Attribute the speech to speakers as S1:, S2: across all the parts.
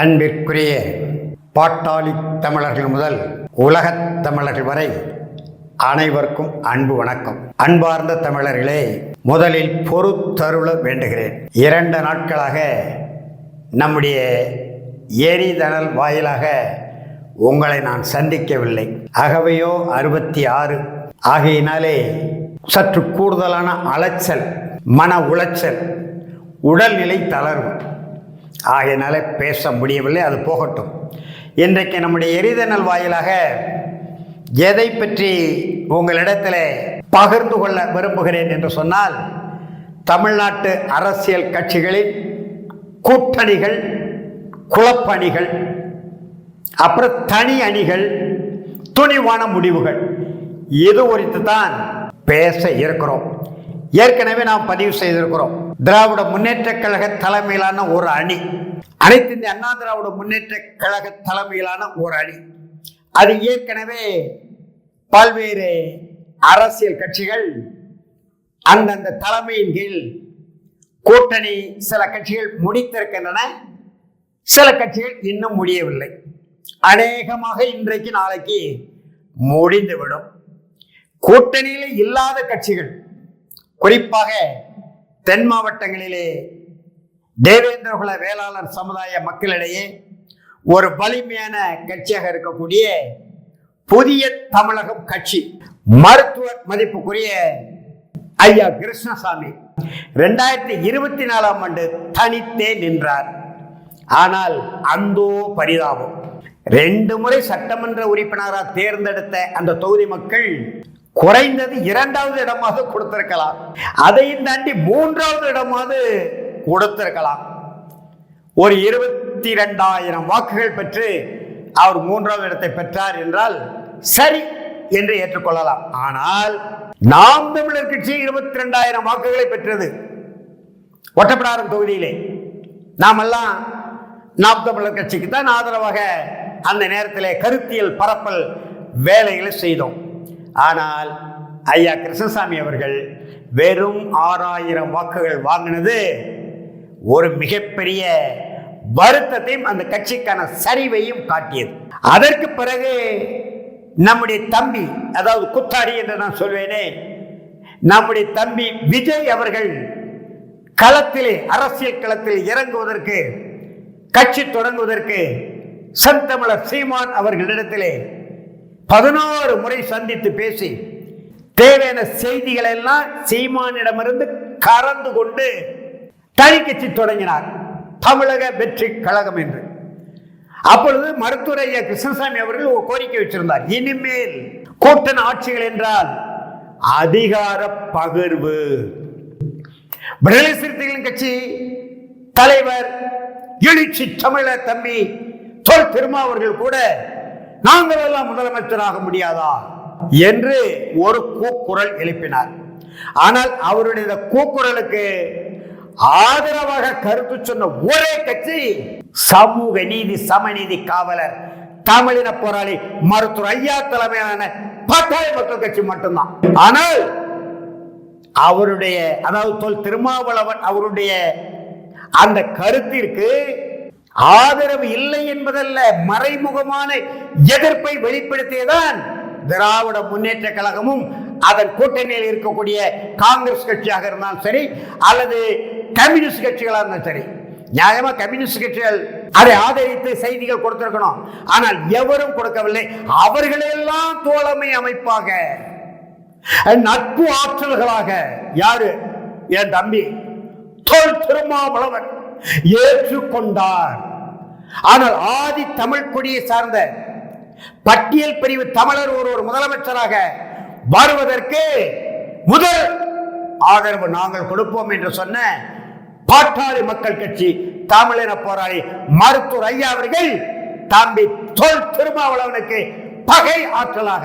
S1: அன்பிற்குரிய பாட்டாளி தமிழர்கள் முதல் உலகத் தமிழர்கள் வரை அனைவருக்கும் அன்பு வணக்கம். அன்பார்ந்த தமிழர்களே, முதலில் பொறுத்தருள வேண்டுகிறேன். 2 நாட்களாக நம்முடைய எரிதனல் வாயிலாக உங்களை நான் சந்திக்கவில்லை. அகவையோ 66 ஆகையினாலே சற்று கூடுதலான அலைச்சல், மன உளைச்சல், உடல்நிலை தளர்வு ஆகையினாலே பேச முடியவில்லை. அது போகட்டும். இன்றைக்கு நம்முடைய எரிதனல் வாயிலாக எதை பற்றி உங்களிடத்தில் பகிர்ந்து கொள்ள விரும்புகிறேன் என்று சொன்னால், தமிழ்நாட்டு அரசியல் கட்சிகளின் கூட்டணிகள், குழப்பணிகள், அப்புறம் தனி அணிகள், துணிவான முடிவுகள், இது குறித்து தான் பேச இருக்கிறோம். ஏற்கனவே நாம் பதிவு செய்திருக்கிறோம். திராவிட முன்னேற்ற கழக தலைமையிலான ஒரு அணி, அனைத்து இந்திய அண்ணா திராவிட முன்னேற்ற கழக தலைமையிலான ஒரு அணி, அது ஏற்கனவே பல்வேறு அரசியல் கட்சிகள் அந்தந்த தலைமையின் கீழ் கூட்டணி சில கட்சிகள் முடித்திருக்கின்றன, சில கட்சிகள் இன்னும் முடியவில்லை. அநேகமாக இன்றைக்கு நாளைக்கு முடிந்துவிடும். கூட்டணியில் இல்லாத கட்சிகள், குறிப்பாக தென் மாவட்டங்களிலே தேவேந்திரகுல வேளாளர் சமுதாய மக்களிடையே ஒரு வலிமையான கட்சியாக இருக்கக்கூடிய புதிய தமிழகம் கட்சி, மருத்துவ மதிப்புக்குரிய ஐயா கிருஷ்ணசாமி 2024ஆம் ஆண்டு தனித்தே நின்றார். ஆனால் அந்தோ பரிதாபம், 2 முறை சட்டமன்ற உறுப்பினராக தேர்ந்தெடுத்த அந்த தொகுதி மக்கள் குறைந்தது 2வது இடமாக கொடுத்திருக்கலாம், அதையும் தாண்டி 3வது இடமாவது கொடுத்திருக்கலாம். ஒரு 22,000 வாக்குகள் பெற்று அவர் 3வது இடத்தை பெற்றார் என்றால் சரி என்று ஏற்றுக்கொள்ளலாம். ஆனால் நாம் தமிழர் கட்சி 22,000 வாக்குகளை பெற்றது ஒட்டப்பிடாரம் தொகுதியிலே. நாமெல்லாம் நாம் தமிழர் கட்சிக்கு தான் ஆதரவாக அந்த நேரத்திலே கருத்தியல் பரப்பல் வேலைகளை செய்தோம். ஆனால் ஐயா கிருஷ்ணசாமி அவர்கள் வெறும் 6,000 வாக்குகள் வாங்கினது ஒரு மிகப்பெரிய வருத்தத்தையும் அந்த கட்சிக்கான சரிவையும் காட்டியது. அதற்கு பிறகு நம்முடைய தம்பி, அதாவது குத்தாடி என்று நான் சொல்வேனே, நம்முடைய தம்பி விஜய் அவர்கள் களத்திலே, அரசியல் களத்தில் இறங்குவதற்கு, கட்சி தொடங்குவதற்கு செந்தமிழர் சீமான் அவர்களிடத்திலே 16 முறை சந்தித்து பேசி தேவையான செய்திகள் எல்லாம் சீமானிடமிருந்து கறந்து கொண்டு தனி கட்சி தொடங்கினார், தமிழக வெற்றி கழகம் என்று. அப்பொழுது மருத்துவர் ஐயா கிருஷ்ணசாமி அவர்கள் ஒரு கோரிக்கை வச்சிருந்தார். இனிமேல் கூட்டணி ஆட்சிகள் என்றால் அதிகார பகிர்வு. விடுதலை சிறுத்தைகளின் கட்சி தலைவர் எழுச்சி தமிழர் தம்பி தொல் திருமாவர்கள் கூட நாங்கள் எல்லாம் முதலமைச்சராக முடியாதா என்று ஒரு கூக்குரல் எழுப்பினார். ஆனால் அவருடைய கூக்குரலுக்கு ஆதரவாக கருத்து சொன்ன ஒரே கட்சி சமூக நீதி சமநீதி காவலர் தமிழின போராளி மருத்துவர் ஐயா தலைமையிலான பாட்டாளி மக்கள் கட்சி மட்டும்தான். ஆனால் அவருடைய, அதாவது தொல் திருமாவளவன் அவருடைய அந்த கருத்திற்கு ஆதரவு இல்லை என்பதல்ல, மறைமுகமான எதிர்ப்பை வெளிப்படுத்தியதான் திராவிட முன்னேற்ற கழகமும் அதன் கூட்டணியில் இருக்கக்கூடிய காங்கிரஸ் கட்சியாக இருந்தாலும் சரி, அல்லது கம்யூனிஸ்ட் கட்சிகளாக இருந்தாலும் சரி. நியாயமா கம்யூனிஸ்ட் கட்சிகள் அதை ஆதரித்து செய்திகள் கொடுத்திருக்கணும், ஆனால் எவரும் கொடுக்கவில்லை. அவர்களெல்லாம் தோழமை அமைப்பாக, நட்பு ஆற்றல்களாக யாரு, என் தம்பி தொல் திருமாவளவன் ஏற்றுக்கொண்டார். ஆனால் ஆதி தமிழ் குடியை சார்ந்த பட்டியல் பிரிவு தமிழர் ஒரு முதலமைச்சராக வருவதற்கு முதல் ஆதரவு நாங்கள் கொடுப்போம் என்று சொன்ன பாட்டாளி மக்கள் கட்சி தமிழின போராளி மருத்துவர் ஐயா அவர்கள் தம்பி தொல் திருமாவளவனுக்கு பகை ஆற்றலாக,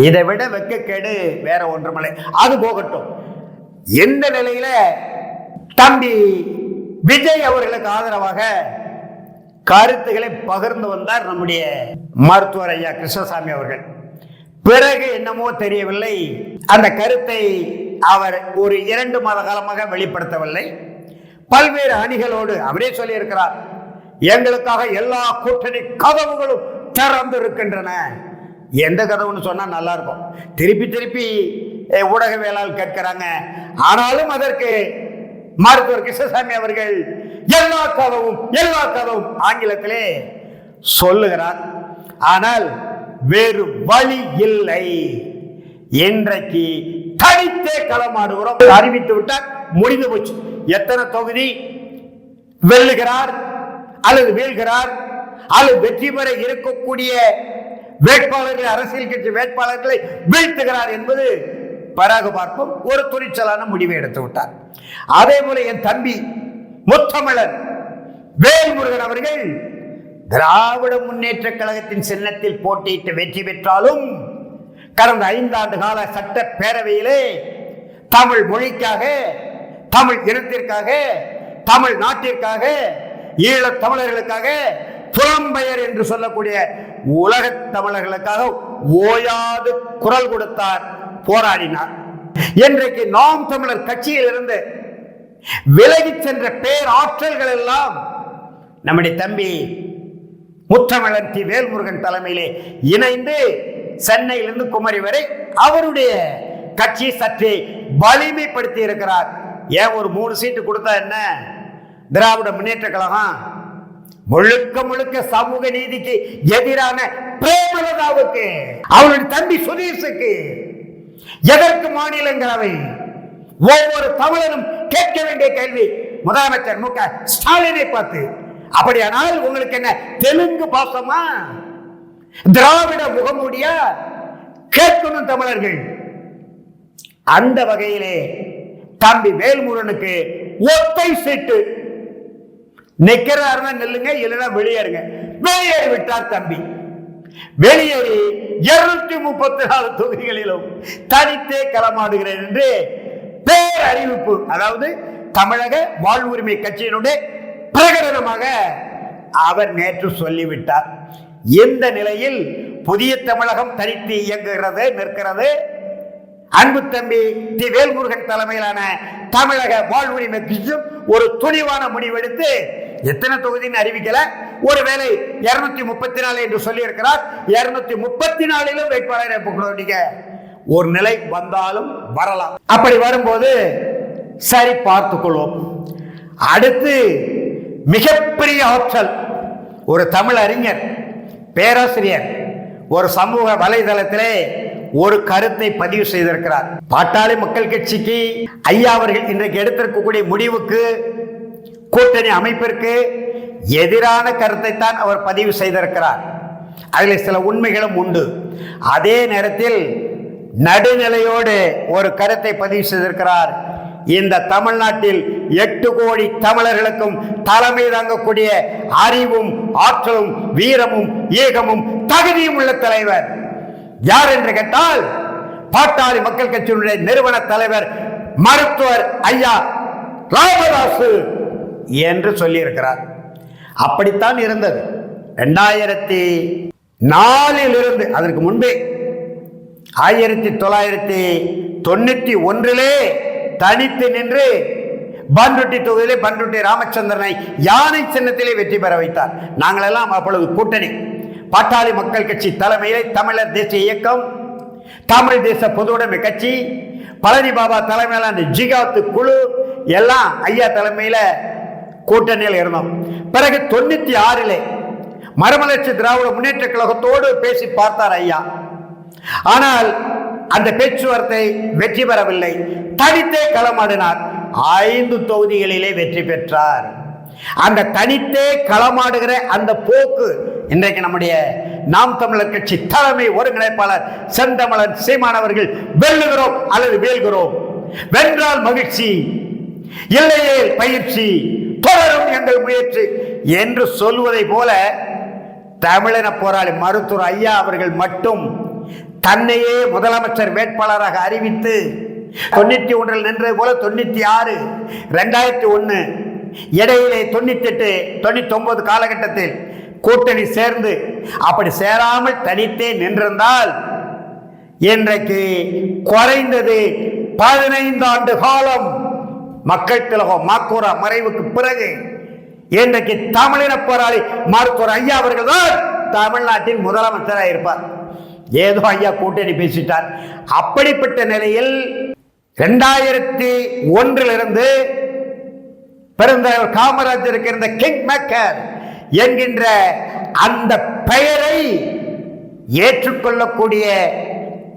S1: இதை விட வெட்கக்கேடு வேற ஒன்றுமில்லை. அது போகட்டும். எந்த நிலையில தம்பி விஜய் அவர்களுக்கு ஆதரவாக கருத்துக்களை பகிர்ந்து வந்தார் நம்முடைய மருத்துவர் ஐயா கிருஷ்ணசாமி அவர்கள். பிறகு என்னமோ தெரியவில்லை, அந்த கருத்தை அவர் ஒரு 2 மாத காலமாக வெளிப்படுத்தவில்லை. பல்வேறு அணிகளோடு அவரே சொல்லி இருக்கிறார், எங்களுக்காக எல்லா கூட்டணி கதவுகளும் திறந்து இருக்கின்றன. எந்த கதவுன்னு சொன்னா நல்லா இருக்கும். திருப்பி திருப்பி ஊடகவியலாளர் கேட்கிறாங்க. ஆனாலும் அதற்கு மருத்துவர் கிருஷ்ணசாமி அவர்கள் எல்லா கதவும் ஆங்கிலத்திலே சொல்லுகிறார். ஆனால் வேறு வழி இல்லை. இன்றைக்கு தனித்தே களமாடுகிறோம் அறிவித்து விட்டார். முடிந்து போச்சு. எத்தனை தொகுதி வெல்லுகிறார் அல்லது வீழ்கிறார் அல்லது வெற்றி பெற இருக்கக்கூடிய வேட்பாளர்களை, அரசியல் கட்சி வேட்பாளர்களை வீழ்த்துகிறார் என்பது பராக பார்ப்போம். ஒரு துணிச்சலான முடிவை எடுத்து விட்டார். அதே போல என் தம்பி முத்தமிழன் வேல்முருகன் அவர்கள் திராவிட முன்னேற்ற கழகத்தின் சின்னத்தில் போட்டியிட்டு வெற்றி பெற்றாலும் கடந்த 5 ஆண்டு கால சட்டப்பேரவையிலே தமிழ் மொழிக்காக, தமிழ் இனத்திற்காக, தமிழ் நாட்டிற்காக, ஈழத் தமிழர்களுக்காக, புலம்பெயர் என்று சொல்லக்கூடிய உலக தமிழர்களுக்காக ஓயாது குரல் கொடுத்தார், போராடினார். இன்றைக்கு நாம் தமிழர் கட்சியில் இருந்து விலகி சென்ற பேராற்றல்கள் எல்லாம் நம்முடைய தம்பி முத்தமிழன் தி வேல்முருகன் தலைமையிலே இணைந்து சென்னையிலிருந்து குமரி வரை அவருடைய கட்சியை சற்றே வலிமைப்படுத்தி இருக்கிறார். ஏன் ஒரு 3 சீட்டு கொடுத்தா என்ன? திராவிட முன்னேற்ற கழகம் முழுக்க முழுக்க சமூக நீதிக்கு எதிரான பிரேமலதாவுக்கு, அவருடைய தம்பி சுதீஷுக்கு எதற்கு மாநிலங்களவை? ஒவ்வொரு தமிழரும் கேட்க வேண்டிய கேள்வி முதலமைச்சர் மு க ஸ்டாலினை பார்த்து, அப்படியானால் உங்களுக்கு என்ன தெலுங்கு பாசமா, திராவிட முகமூடியா கேட்கணும் தமிழர்கள். அந்த வகையிலே தம்பி வேல்முருகனுக்கு ஒத்தை சீட்டு. நிக்கிறாருன்னா நெல்லுங்க, இல்லைன்னா வெளியேறுங்க. வெளியேறி விட்டார் தம்பி. வெளியேறி 234 தொகுதிகளிலும் தனித்தே களமாடுகிறேன் என்று பேரறிவிப்பு, அதாவது தமிழக வாழ்வுரிமை கட்சியினுடைய பிரகடனமாக அவர் நேற்று சொல்லிவிட்டார். இந்த நிலையில் புதிய தமிழகம் தனித்து இயங்குகிறது, நிற்கிறது. அன்பு தம்பி தி வேல்முருகன் தலைமையிலான தமிழக வாழ்வுரிமை கட்சியும் ஒரு துணிவான முடிவெடுத்து, எத்தனை தொகுதின்னு அறிவிக்கல, ஒருவேளை 234 என்று சொல்லி இருக்கிறார். 234 வேட்பாளரை போக ஒரு நிலை வந்தாலும் வரலாம். அப்படி வரும்போது சரி பார்த்துக் கொள்வோம். அடுத்து மிகப்பெரிய ஆற்றல் ஒரு தமிழ் அறிஞர், பேராசிரியர் ஒரு சமூக வலைதளத்திலே ஒரு கருத்தை பதிவு செய்திருக்கிறார். பாட்டாளி மக்கள் கட்சிக்கு ஐயா அவர்கள் இன்றைக்கு எடுத்திருக்கக்கூடிய முடிவுக்கு, கூட்டணி அமைப்பிற்கு எதிரான கருத்தை தான் அவர் பதிவு செய்திருக்கிறார். அதில் சில உண்மைகளும் உண்டு. அதே நேரத்தில் நடுநிலையோடு ஒரு கருத்தை பதிவு செய்திருக்கிறார். இந்த தமிழ்நாட்டில் 8 கோடி தமிழர்களுக்கும் தலைமை தாங்கக்கூடிய அறிவும் ஆற்றலும் வீரமும் ஈகமும் தகுதியும் உள்ள தலைவர் யார் என்று கேட்டால், பாட்டாளி மக்கள் கட்சியினுடைய நிறுவன தலைவர் மருத்துவர் ஐயா ராமதாசு என்று சொல்லியிருக்கிறார். அப்படித்தான் இருந்தது. 2004 இருந்து, அதற்கு முன்பே 1991 தனித்து நின்று பண்ருட்டி தொகுதியிலே பண்ருட்டி ராமச்சந்திரனை யானை சின்னத்திலே வெற்றி பெற வைத்தார். நாங்கள் எல்லாம் அப்பொழுது கூட்டணி பாட்டாளி மக்கள் கட்சி தலைமையிலே தமிழர் தேசிய இயக்கம், தமிழ் தேச பொதுவுடைமை கட்சி, பழனி பாபா தலைமையிலான ஜிகாத்து குழு எல்லாம் ஐயா தலைமையில கூட்டணியில் இருந்தோம். பிறகு 96 மறுமலர்ச்சி திராவிட முன்னேற்ற கழகத்தோடு பேசி பார்த்தார் ஐயா. ஆனால் அந்த பேச்சுவார்த்தை வெற்றி பெறவில்லை. தனித்தே களமாடினார். 5 தொகுதிகளிலே வெற்றி பெற்றார். அந்த தனித்தே களமாடுகிற அந்த போக்கு இன்றைக்கு நம்முடைய நாம் தமிழர் கட்சி தலைமை ஒருங்கிணைப்பாளர் செந்தமிழன் சீமானவர்கள் வெல்லுகிறோம் அல்லது வீழ்கிறோம், வென்றால் மகிழ்ச்சி, இல்லையே பயிற்சி, தொடரும் எங்கள் முயற்சி என்று சொல்வதை போல தமிழின போராளி மருத்துவர் ஐயா அவர்கள் மட்டும் தன்னையே முதலமைச்சர் வேட்பாளராக அறிவித்து 91 நின்றது போல 96, 2001 இடையிலே 98, 99 காலகட்டத்தில் கூட்டணி சேர்ந்து அப்படி சேராமல் தனித்தே நின்றிருந்தால் இன்றைக்கு குறைந்தது 15 ஆண்டு காலம் மக்கள் திலகம் மாக்கூரா மறைவுக்கு பிறகு இன்றைக்கு தமிழின போராளி மருத்துவர் ஐயா அவர்கள் தான் தமிழ்நாட்டின் முதலமைச்சராக இருப்பார். ஏதோ ஐயா கூட்டணி பேசிட்டார். அப்படிப்பட்ட நிலையில் 2001 பெருந்தலைவர் காமராஜருக்கு இருந்த கிங் மேக்கர் என்கின்ற அந்த பெயரை ஏற்றுக்கொள்ளக்கூடிய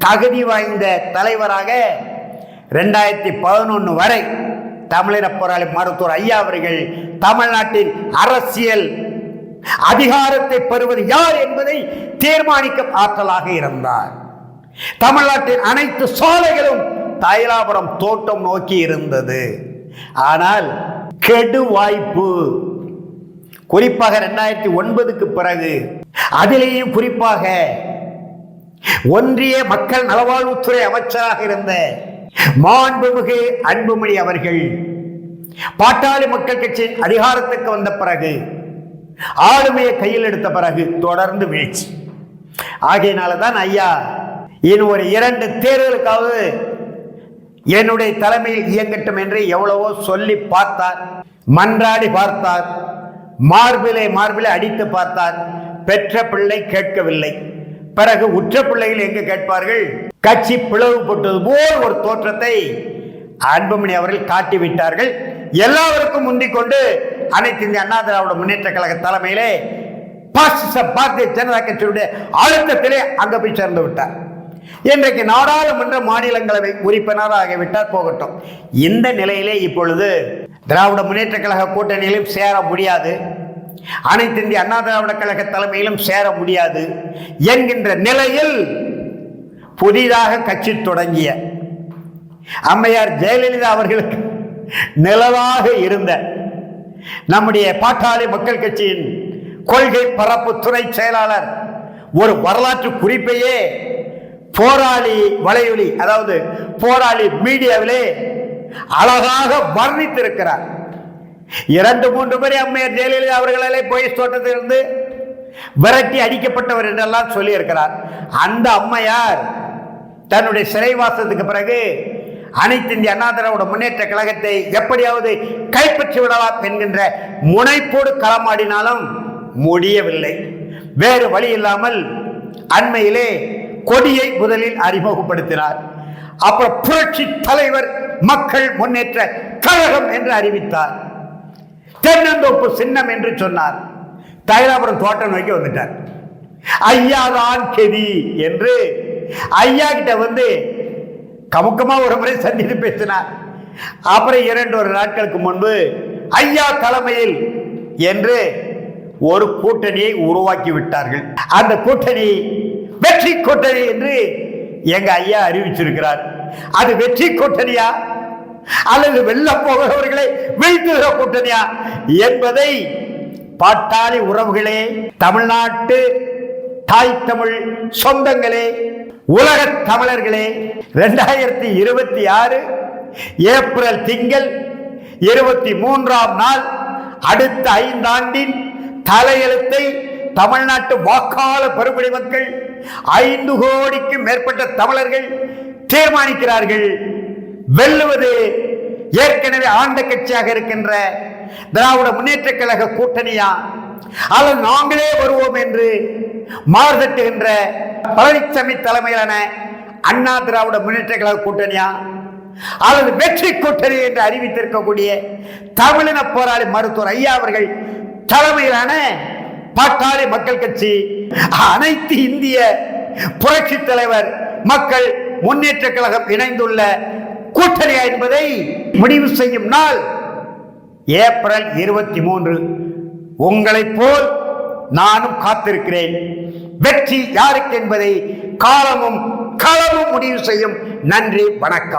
S1: தகுதி வாய்ந்த தலைவராக 2011 வரை தமிழின போராளி மருத்துவர் ஐயா அவர்கள் தமிழ்நாட்டின் அரசியல் அதிகாரத்தை பெறுவது யார் என்பதை தீர்மானிக்கும் ஆற்றலாக இருந்தார். தமிழ்நாட்டின் அனைத்து சாலைகளும் தைலாபுரம் தோட்டம் நோக்கி இருந்தது. ஆனால் கெடு வாய்ப்பு, குறிப்பாக 2009க்கு பிறகு, அதிலேயும் குறிப்பாக ஒன்றிய மக்கள் நலவாழ்வுத்துறை அமைச்சராக இருந்த மாண்புமிகு அன்புமணி அவர்கள் பாட்டாளி மக்கள் கட்சியின் அதிகாரத்துக்கு வந்த பிறகு, ஆளுமையை கையில் எடுத்த பிறகு தொடர்ந்து வீழ்ச்சி. ஆகையினால்தான் ஐயா இன்னும் ஒரு 2 தேர்தலுக்காவது என்னுடைய தலைமையில் இயங்கட்டும் என்று எவ்வளவோ சொல்லி பார்த்தார், மன்றாடி பார்த்தார், மார்பிலே அடித்து பார்த்தார். பெற்ற பிள்ளை கேட்கவில்லை. பிறகு உற்ற பிள்ளைகள் எங்கு கேட்பார்கள்? கட்சி பிளவுபட்டது போல் ஒரு தோற்றத்தை அன்புமணி அவர்கள் காட்டிவிட்டார்கள். எல்லாருக்கும் முந்திக் கொண்டு அனைத்து இந்திய அண்ணா திராவிட முன்னேற்ற கழக தலைமையிலே பாரதிய ஜனதா கட்சியுடைய அழுத்தத்திலே அங்க போய் சேர்ந்து விட்டார். இன்றைக்கு நாடாளுமன்ற மாநிலங்களவை உறுப்பினராகிவிட்டார். போகட்டும். இந்த நிலையிலே இப்பொழுது திராவிட முன்னேற்ற கழக கூட்டணியிலும் சேர முடியாது, அனைத்து இந்திய அண்ணா திராவிட கழக தலைமையிலும் சேர முடியாது என்கின்ற நிலையில் புதிதாக கட்சி தொடங்கிய அம்மையார் ஜெயலலிதா அவர்களுக்கு நிழலாக இருந்த நம்முடைய பாட்டாளி மக்கள் கட்சியின் கொள்கை பரப்பு துறை செயலாளர் ஒரு வரலாற்று குறிப்பையே போராளி வலையொலி, அதாவது போராளி மீடியாவிலே அழகாக வர்ணித்திருக்கிறார். 2-3 முறை அம்மையார் ஜெயலலிதா அவர்களாலே போய் தோட்டத்திலிருந்து விரட்டி அடிக்கப்பட்டவர் என்றெல்லாம் சொல்லி இருக்கிறார். அந்த அம்மையார் தன்னுடைய சிறைவாசத்துக்கு பிறகு அனைத்து இந்திய அண்ணா திராவிட முன்னேற்ற கழகத்தை எப்படியாவது கைப்பற்றி விடலாம் என்கின்ற முனைப்போடு களமாடினாலும் முடியவில்லை. வேறு வழி இல்லாமல் அண்மையிலே கொடியை முதலில் அறிமுகப்படுத்தினார். அப்புறம் புரட்சி தலைவர் மக்கள் முன்னேற்ற கழகம் என்று அறிவித்தார். தென்னந்தோப்பு சின்னம் என்று சொன்னார். தைலாபுரம் தோட்டம் நோக்கி வந்துட்டார். ஐயாதான் கெதி என்று ஐயா கிட்ட வந்து கமுக்கமா ஒரு முறை சந்தித்து பேசினார். அப்புறம் 2 நாட்களுக்கு முன்பு ஐயா தலைமையில் என்று ஒரு கூட்டணியை உருவாக்கி விட்டார்கள். அந்த கூட்டணி வெற்றி கூட்டணி என்று எங்க ஐயா அறிவிச்சிருக்கிறார். அது வெற்றி கூட்டணியா அல்லது வெல்ல போகிறவர்களை வீழ்த்துகிற கூட்டணியா என்பதை பாட்டாளி உறவுகளே, தமிழ்நாட்டு தாய் தமிழ் சொந்தங்களே, உலக தமிழர்களே, 2026 ஏப்ரல் திங்கள் 23ஆம் நாள் அடுத்த 5 ஆண்டின் தலையெழுத்தை தமிழ்நாட்டு வாக்காள பெரும்படி மக்கள் 5 கோடிக்கும் மேற்பட்ட தமிழர்கள் தீர்மானிக்கிறார்கள். வெல்லுவது ஏற்கனவே ஆண்ட கட்சியாக இருக்கின்ற திராவிட முன்னேற்ற கழக கூட்டணியா அல்லது நாங்களே வருவோம் என்று மாறுதட்டுகின்ற பழனிசாமி தலைமையிலான அண்ணா திராவிட முன்னேற்ற கழக கூட்டணியா அல்லது வெற்றி கூட்டணி என்று அறிவித்திருக்கக்கூடிய தமிழின போராளி மருத்துவர் ஐயா அவர்கள் தலைமையிலான பாட்டாளி மக்கள் கட்சி, அனைத்து இந்திய புரட்சி தலைவர் மக்கள் முன்னேற்ற கழகம் இணைந்துள்ள கூட்டணியா என்பதை முடிவு செய்யும் நாள் ஏப்ரல் 23. உங்களைப் போல் நானும் காத்திருக்கிறேன். வெற்றி யாருக்கு என்பதை காலமும் களமும் முடிவு செய்யும். நன்றி, வணக்கம்.